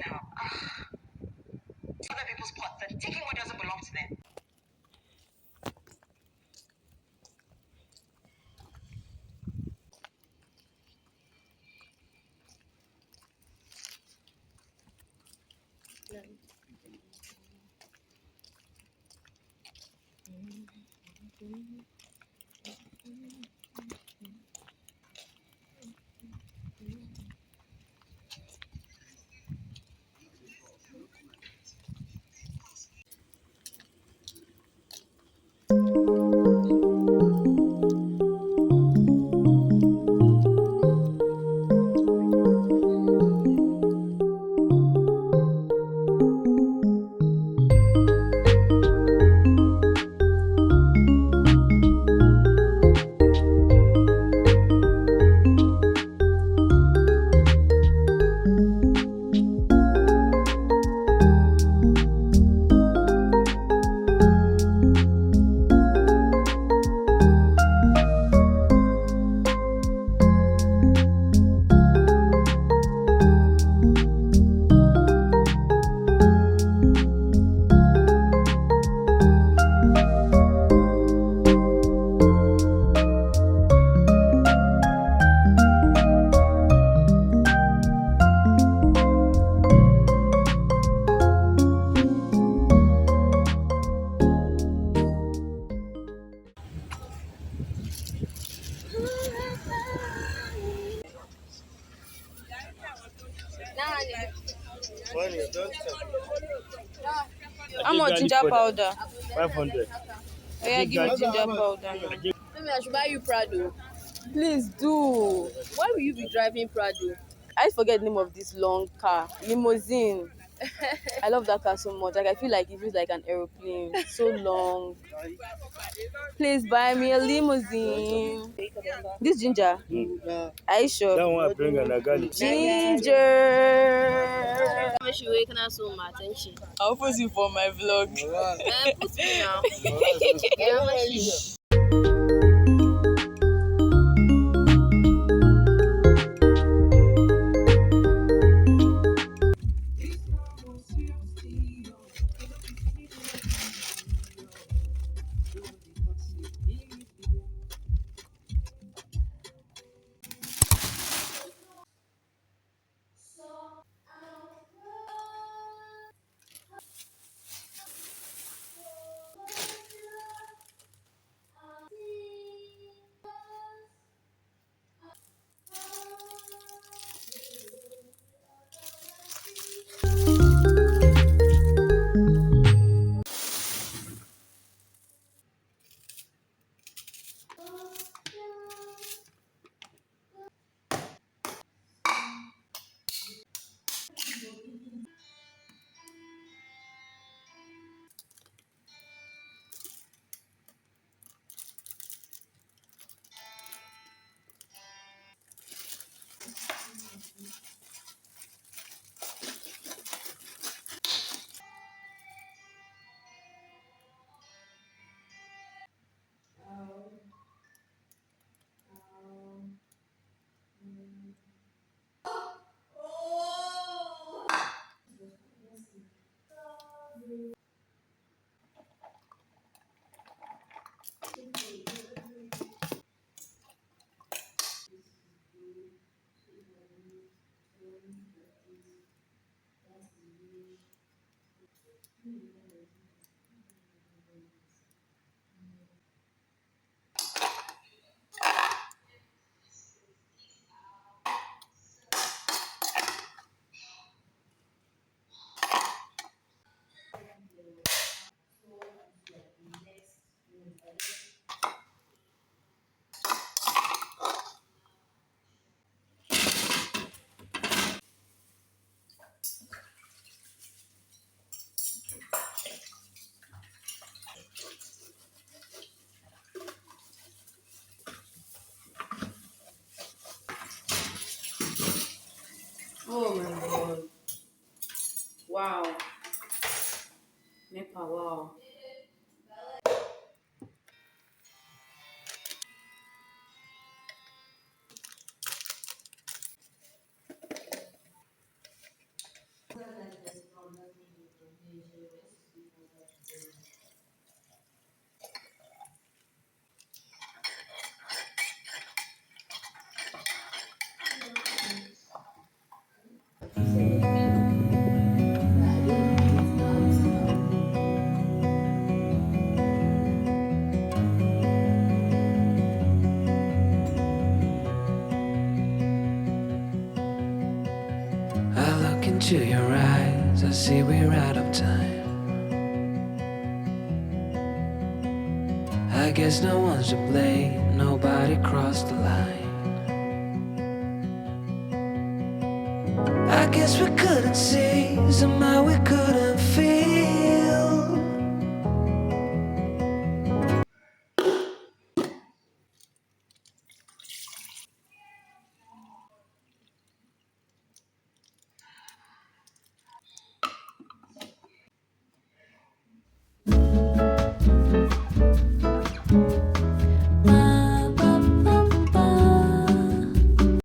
Now, other people's pots and taking what doesn't belong to them. How much ginger powder? 500. Oh yeah, give me ginger powder now. Maybe I should buy you Prado. Please do. Why will you be driving Prado? I forget the name of this long car. Limousine. I love that car so much. Like I feel like it feels like an aeroplane. So long. Please buy me a limousine. This ginger. Are you sure? That one I bring an garlic. Ginger. When she waking up so much, and she I'll post you for my vlog. put me now. Yeah, how much? Oh my god. Wow. Nepa, wow. into your eyes, I see we're out of time. I guess no one's to blame, nobody crossed the line. I guess we couldn't see, somehow we couldn't feel.